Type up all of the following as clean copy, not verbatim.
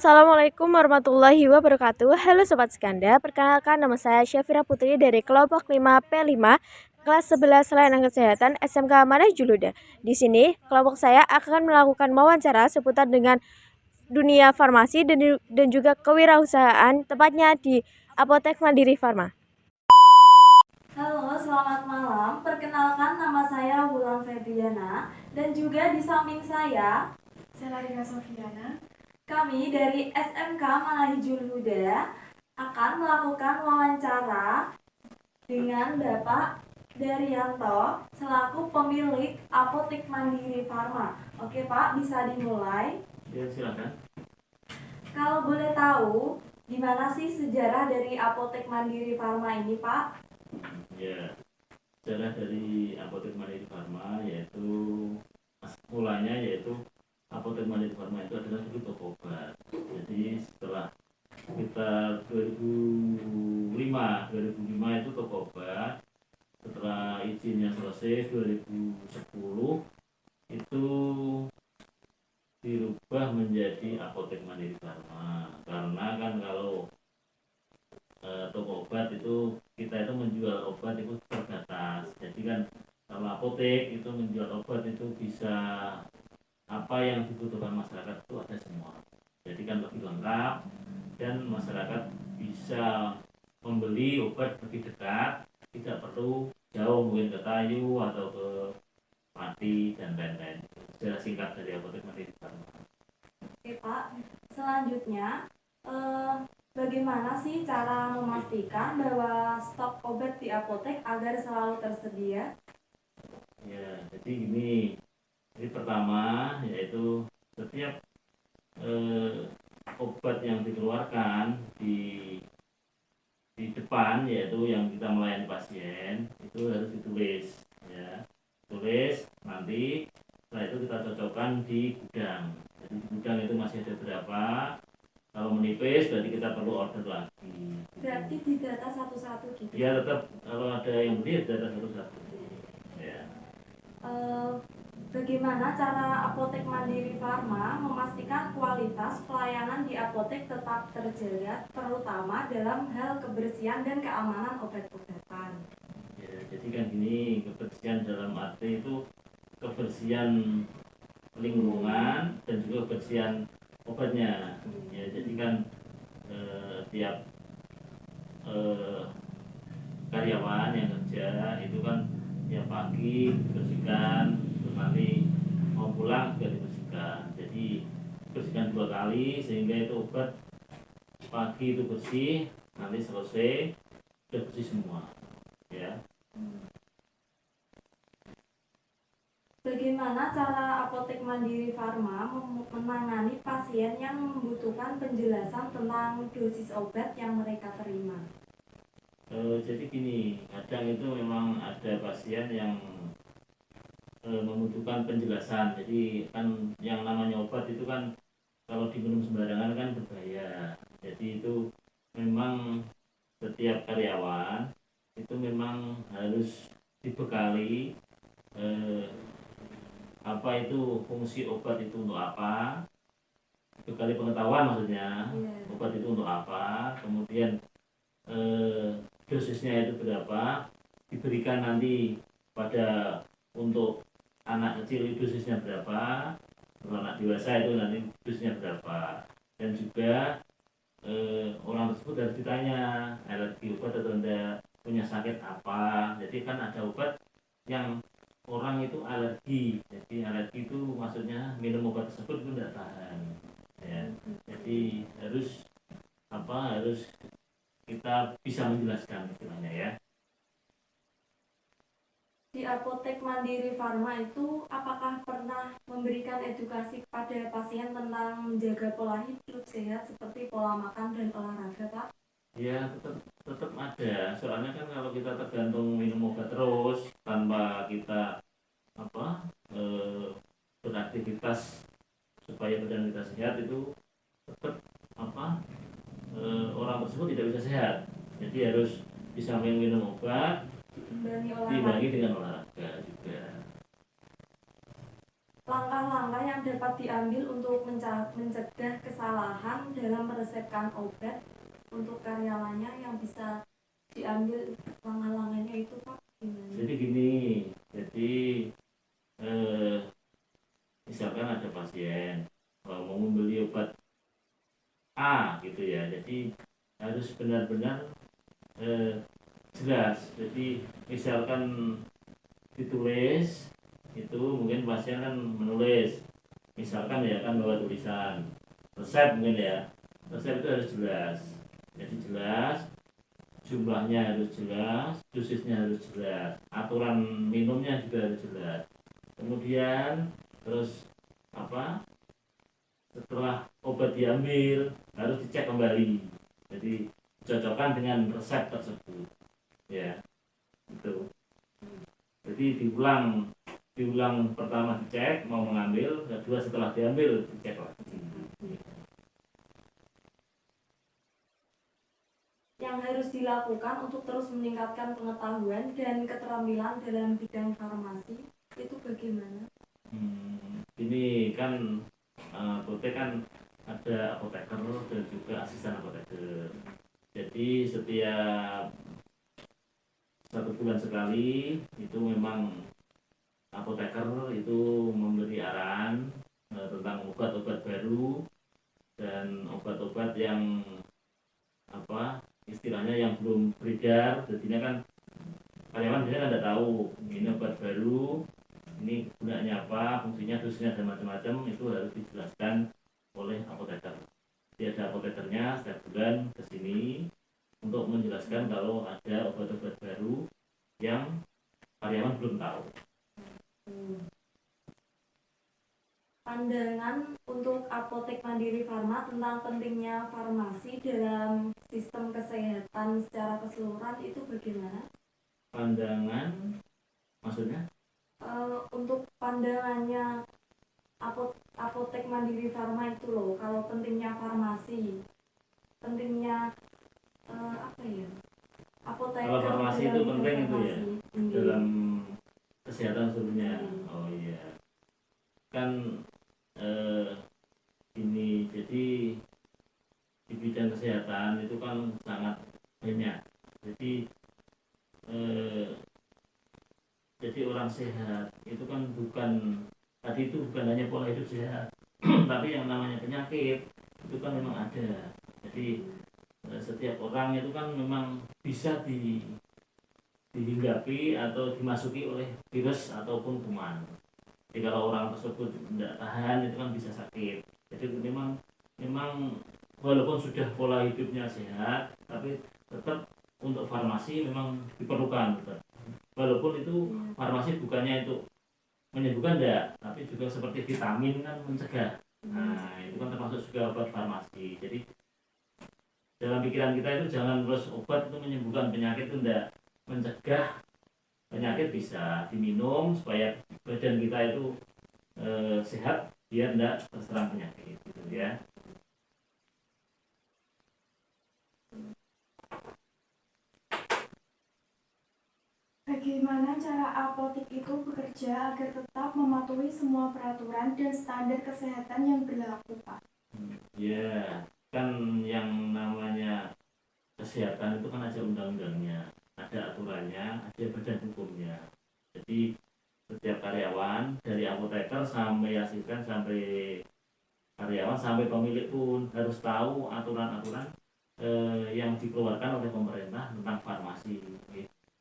Assalamualaikum warahmatullahi wabarakatuh. Halo Sobat Skanda, perkenalkan nama saya Syafira Putri dari kelompok 5P5 kelas 11 Layanan Kesehatan SMK Maneh Juluda. Di sini, kelompok saya akan melakukan wawancara seputar dengan dunia farmasi dan juga kewirausahaan, tepatnya di Apotek Mandiri Farma. Halo, selamat malam. Perkenalkan nama saya Wulan Febriana dan juga di samping saya Selarina Sofiana. Kami dari SMK Manahijul Huda akan melakukan wawancara dengan Bapak Daryanto selaku pemilik Apotek Mandiri Farma. Oke Pak, bisa dimulai? Ya, silakan. Kalau boleh tahu, gimana sih sejarah dari Apotek Mandiri Farma ini Pak? Ya, sejarah dari Apotek Mandiri Farma yaitu mulanya yaitu Apotek Mandiri Farma itu adalah dulu toko obat. Jadi setelah kita 2005 itu toko obat. Setelah izinnya selesai 2010 itu dirubah menjadi Apotek Mandiri Farma. Karena kan kalau toko obat itu kita itu menjual obat itu terbatas. Jadi kan kalau apotek itu menjual obat itu bisa apa yang dibutuhkan masyarakat itu ada semua. Jadi kan lebih lengkap dan masyarakat bisa membeli obat lebih dekat, tidak perlu jauh mungkin ke Tayu atau ke Pati dan lain-lain. Sejarah singkat dari Apotek Mandiri Farma. Oke Pak, selanjutnya bagaimana sih cara memastikan bahwa stok obat di apotek agar selalu tersedia? Ya, jadi gini. Jadi pertama yaitu setiap obat yang dikeluarkan di depan yaitu yang kita melayani pasien itu harus ditulis ya. Tulis nanti setelah itu kita cocokkan di gudang. Jadi di gudang itu masih ada berapa. Kalau menipis berarti kita perlu order lagi. Berarti didata satu-satu gitu? Ya tetap kalau ada yang beli data satu-satu. Ya. Bagaimana cara Apotek Mandiri Farma memastikan kualitas pelayanan di apotek tetap terjaga, terutama dalam hal kebersihan dan keamanan obat-obatan? Ya, jadi kan gini, kebersihan dalam arti itu kebersihan lingkungan dan juga kebersihan obatnya. Ya, jadi kan tiap karyawan yang kerja itu kan tiap pagi dibersihkan, terus nanti mau pulang juga dibersihkan. Jadi bersihkan 2 kali sehingga itu obat pagi itu bersih, nanti selesai sudah bersih semua. Ya. Bagaimana cara Apotek Mandiri Farma menangani pasien yang membutuhkan penjelasan tentang dosis obat yang mereka terima? Jadi gini, kadang itu memang ada pasien yang membutuhkan penjelasan. Jadi kan yang namanya obat itu kan kalau diminum sembarangan kan berbahaya. Jadi itu memang setiap karyawan itu memang harus dibekali apa itu fungsi obat itu untuk apa, dibekali pengetahuan maksudnya. Obat itu untuk apa, kemudian dosisnya itu berapa, diberikan nanti pada untuk anak kecil dosisnya berapa, untuk anak dewasa itu nanti dosisnya berapa, dan juga orang tersebut harus ditanya alergi obat atau enggak, punya sakit apa. Jadi kan ada obat yang orang itu alergi, jadi alergi itu maksudnya minum obat tersebut itu tidak tahan ya. Jadi harus kita bisa menjelaskan istilahnya ya. Di Apotek Mandiri Farma itu apakah pernah memberikan edukasi kepada pasien tentang menjaga pola hidup sehat seperti pola makan dan olahraga Pak? Ya tetap ada, soalnya kan kalau kita tergantung minum obat terus tanpa kita beraktivitas supaya badan kita sehat itu tetap orang tersebut tidak bisa sehat. Jadi harus bisa minum obat diimbangi dengan olahraga juga. langkah-langkah yang dapat diambil untuk mencegah kesalahan dalam meresepkan obat untuk karyawannya yang bisa diambil langkah-langkahnya itu Pak gimana? Jadi gini, jadi eh, misalkan ada pasien mau membeli obat A gitu ya, jadi harus benar-benar eh, jelas. Jadi misalkan ditulis itu, mungkin pasien kan menulis, misalkan ya kan bawa tulisan resep, mungkin ya resep itu harus jelas. Jadi jelas, jumlahnya harus jelas, dosisnya harus jelas, aturan minumnya juga harus jelas. Kemudian terus apa, setelah obat diambil harus dicek kembali, jadi cocokkan dengan resep tersebut ya, itu. Jadi diulang pertama dicek mau mengambil, kedua setelah diambil dicek lagi. Yang harus dilakukan untuk terus meningkatkan pengetahuan dan keterampilan dalam bidang farmasi itu bagaimana? Ini kan apotek kan ada apoteker dan juga asisten apoteker. Jadi setiap 1 bulan sekali itu memang apoteker itu memberi arahan tentang obat-obat baru dan obat-obat yang apa istilahnya yang belum beredar. Jadinya kan karyawan biasanya kan tidak tahu ini obat baru, ini gunanya apa, fungsinya, dosisnya dan macam-macam, itu harus dijelaskan oleh apoteker. Jadi ada apotekernya setiap bulan ke sini untuk menjelaskan kalau ada obat-obat baru yang karyawan belum tahu. Pandangan untuk Apotek Mandiri Farma tentang pentingnya farmasi dalam sistem kesehatan secara keseluruhan itu bagaimana? Pandangan maksudnya? Untuk pandangannya Apotek Mandiri Farma itu loh, kalau pentingnya farmasi, pentingnya apa ya? Apotek Kalau farmasi itu penting itu ya dalam kesehatan seluruhnya. Oh iya. Kan ini jadi di bidang kesehatan itu kan sangat banyak. Jadi orang sehat itu kan tadi itu bukan hanya pola hidup sehat tapi yang namanya penyakit itu kan memang ada. Jadi setiap orang itu kan memang bisa dihinggapi atau dimasuki oleh virus ataupun kuman. Jadi kalau orang tersebut tidak tahan itu kan bisa sakit. Jadi memang walaupun sudah pola hidupnya sehat, tapi tetap untuk farmasi memang diperlukan. Walaupun itu farmasi bukannya itu menyembuhkan enggak, tapi juga seperti vitamin kan mencegah. Nah itu kan termasuk juga obat farmasi. Jadi dalam pikiran kita itu jangan terus obat itu menyembuhkan penyakit, itu enggak. Mencegah penyakit bisa diminum supaya badan kita itu sehat biar enggak terserang penyakit gitu ya. Bagaimana cara apotek itu bekerja agar tetap mematuhi semua peraturan dan standar kesehatan yang berlaku, Pak? Ya, kan yang namanya kesehatan itu kan ada undang-undangnya, ada aturannya, ada badan hukumnya. Jadi setiap karyawan dari apoteker sampai asisten sampai karyawan sampai pemilik pun harus tahu aturan-aturan yang dikeluarkan oleh pemerintah tentang farmasi.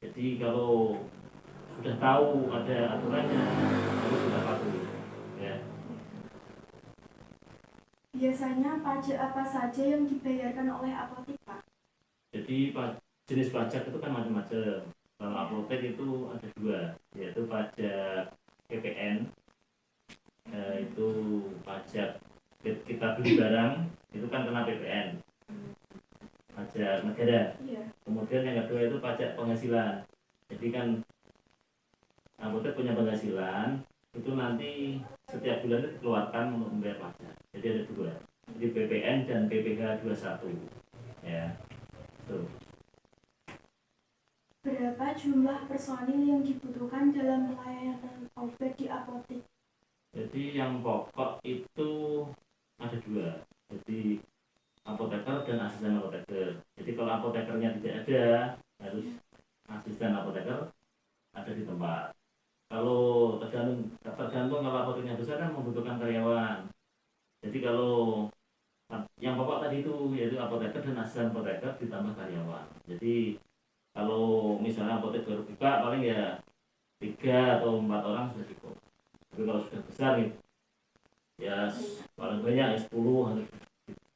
Jadi kalau sudah tahu ada aturannya harus kita patuhi ya. Biasanya pajak apa saja yang dibayarkan oleh apotek, Pak? Jadi jenis pajak itu kan macam-macam. Kalau apotek itu ada 2, yaitu pajak PPN, itu pajak kita beli barang itu kan kena PPN, pajak negara. Kemudian yang kedua itu pajak penghasilan. Jadi kan apotek punya penghasilan itu nanti setiap bulan itu dikeluarkan untuk membayar pajak. Jadi ada 2, jadi PPN dan PPh 21 ya. Tuh. Berapa jumlah personil yang dibutuhkan dalam pelayanan obat di apotek? Jadi yang pokok itu ada dua. Jadi apoteker dan asisten apoteker. Jadi kalau apotekernya tidak ada, harus asisten apoteker ada di tempat. Kalau tergantung kalau apoteknya besar kan membutuhkan karyawan. Jadi kalau yang pokok tadi itu yaitu apoteker dan asisten apoteker ditambah karyawan. Jadi kalau misalnya apotek baru buka paling ya 3 atau 4 orang sudah cukup. Tapi kalau sudah besar ya paling banyak ya 10 atau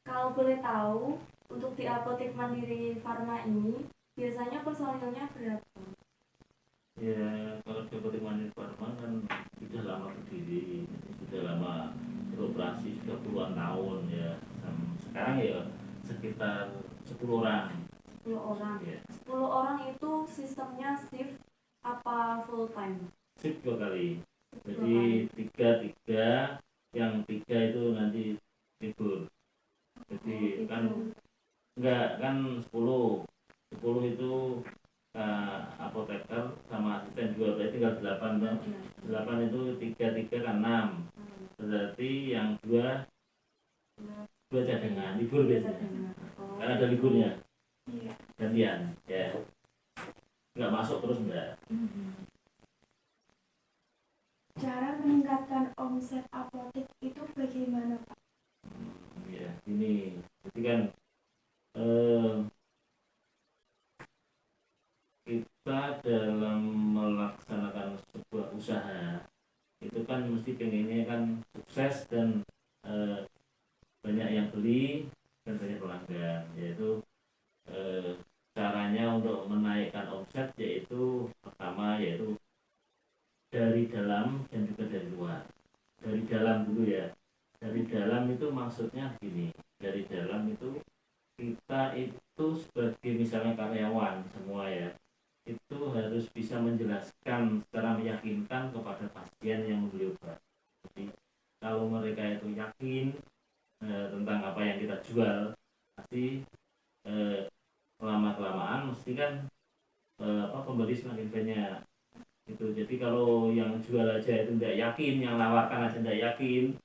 Kalau boleh tahu, untuk di apotek Mandiri Farma ini biasanya personilnya berapa? ya kalau di apotek Mandiri Farma kan sudah lama berdiri, sudah lama beroperasi sudah puluhan tahun ya. Sekarang ya sekitar 10 orang. 10 orang. Ya. 10 orang itu sistemnya shift apa full time? Shift 2 kali. Jadi 3 yang 3 itu nanti libur. Jadi kan enggak kan 10 itu apoteker sama asisten juga berarti tinggal 8 toh. 8 itu 3 kan 6. Berarti yang 2 cadangan libur biasanya. Kan ada liburnya. Iya. Gantian ya. Enggak masuk terus enggak. Cara meningkatkan omset apotek itu bagaimana, Pak? Ya, ini jadi kan kita dalam melaksanakan sebuah usaha itu kan mesti pengennya kan sukses dan banyak yang beli dan banyak pelanggan, yaitu caranya untuk menaikkan omset yaitu pertama yaitu dari dalam dan juga dari luar. Dari dalam dulu ya. Dari dalam itu maksudnya gini, dari dalam itu kita itu sebagai misalnya karyawan semua ya, itu harus bisa menjelaskan secara meyakinkan kepada pasien yang membeli obat. Jadi kalau mereka itu yakin tentang apa yang kita jual, pasti lama kelamaan mesti kan pembeli semakin banyak. Itu jadi kalau yang jual aja itu tidak yakin, yang nawarkan aja tidak yakin,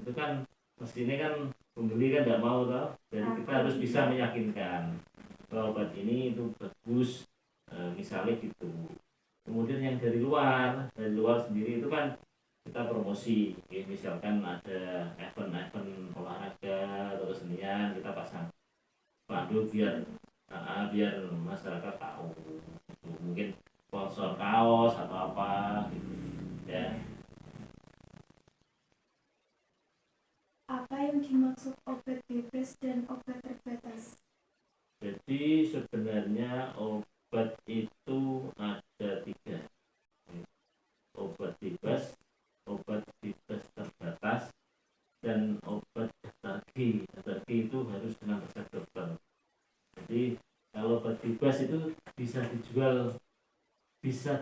itu kan mestinya kan pembeli kan tidak mau toh. Jadi kita harus bisa meyakinkan bahwa obat ini itu bagus, misalnya gitu. Kemudian yang dari luar sendiri itu kan kita promosi, ya, misalkan ada event olahraga atau kesenian, kita pasang spanduk biar masyarakat tahu. Mungkin sponsor kaos atau apa gitu ya. Apa yang dimaksud obat bebas dan obat terbatas? Jadi sebenarnya obat itu ada 3, obat bebas terbatas, dan obat daftar G. Daftar G itu harus dengan resep dokter. Jadi kalau obat bebas itu bisa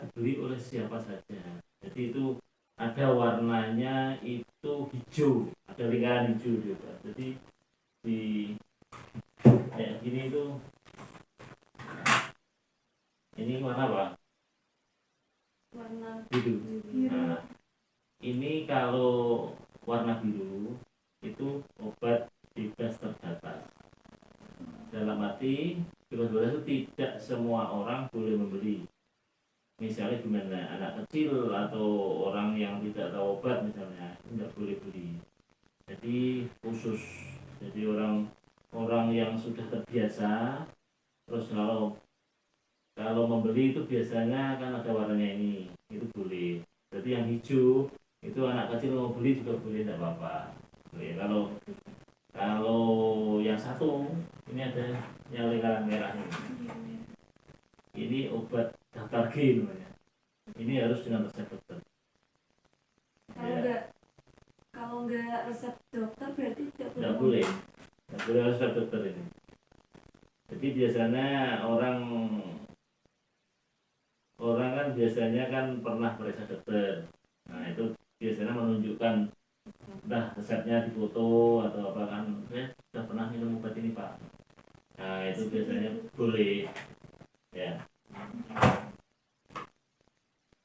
dibeli oleh siapa saja. Jadi itu ada warnanya itu hijau, ada lingkaran hijau juga. Jadi di kayak gini itu ini warna apa? Warna Biru. Biru. Nah, ini kalau warna biru itu obat bebas terbatas. Dalam arti bebas terbatas itu tidak semua orang boleh membeli. Misalnya gimana, anak kecil atau orang yang tidak tahu obat misalnya tidak boleh beli. Jadi khusus, jadi orang yang sudah terbiasa, terus kalau membeli itu biasanya kan ada warnanya ini, itu boleh. Jadi yang hijau itu anak kecil mau beli juga boleh, tidak apa-apa. Boleh. Kalau yang satu ini ada yang lingkaran merah ini. Ini obat daftar G namanya. Ini harus dengan resep dokter. kalau enggak resep dokter berarti Tidak boleh. Tidak boleh resep dokter ini. Jadi biasanya orang kan biasanya kan pernah periksa dokter. Nah itu biasanya menunjukkan entah resepnya di foto atau apa kan, saya sudah pernah minum obat ini Pak. Nah itu biasanya boleh ya.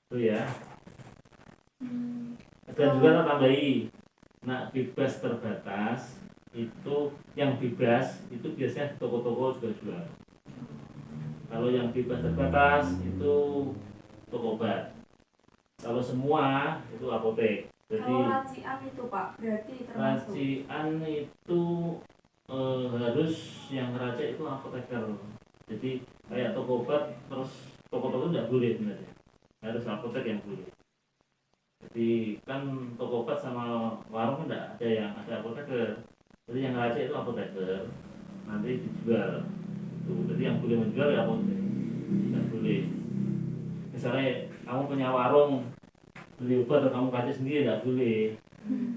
Itu ya. Ada Dan juga tambahi, nah bebas terbatas itu, yang bebas itu biasanya toko-toko juga jual. Kalau yang bebas terbatas itu toko obat. Kalau semua itu apotek. Jadi Kalau racian itu Pak, berarti termasuk. racian itu harus yang ngeracik itu apoteker. Jadi kayak toko obat terus toko-toko tidak boleh sebenarnya. Harus apotek yang boleh. Jadi kan toko obat sama warung enggak ada yang ada apoteker. Jadi yang ngeracik itu apoteker. Nanti dijual. Tuh, jadi yang boleh menjual ya apotek. Tidak boleh. Misalnya kamu punya warung beli obat atau kamu kacik sendiri tidak boleh.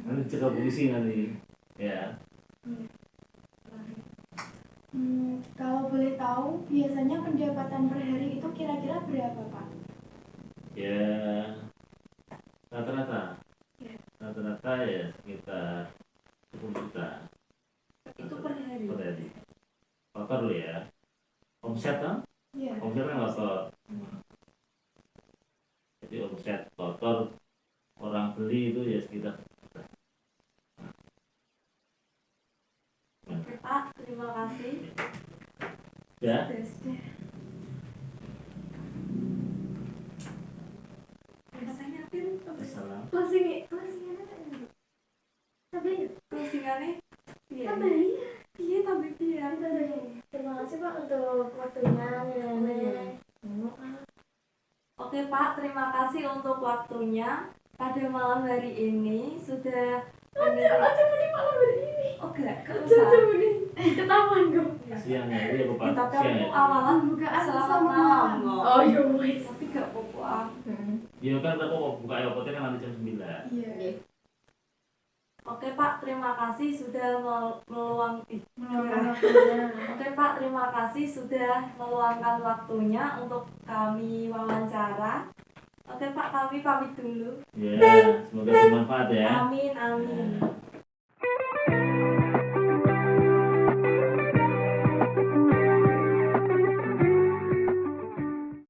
Nanti dicegah polisi nanti. Ya. Kalau boleh tahu, biasanya pendapatan per hari itu kira-kira berapa, Pak? Ya rata-rata. Ya. Rata-rata ya sekitar 10 juta Itu per hari. per hari. Kotor dulu ya. Omset kan? Iya. Omset kan kotor. Jadi omset kotor orang beli itu ya sekitar. Oke Pak, terima kasih. Ya. Katanya Pin, Salam. Closingannya iya. ya. Iya, tapi biar. Terima kasih Pak untuk waktunya. Oke Pak, terima kasih untuk waktunya. Pada malam hari ini sudah Oh enggak usah. Ketahuan dong. Siang ya, iya Bapak. Tapi Siang aku ya. awalan Bukaan selamat sama malam malam. loh. Oh iya wes. Tapi gak apa-apa. Iya kan aku mau buka apotek kan nanti jam 9. Iya. Oke Pak, terima kasih sudah Meluangkan waktunya. Oke Pak, terima kasih sudah meluangkan waktunya untuk kami wawancara. Oke Pak, kami pamit dulu. Ya, semoga bermanfaat ya. Amin, amin. Ya.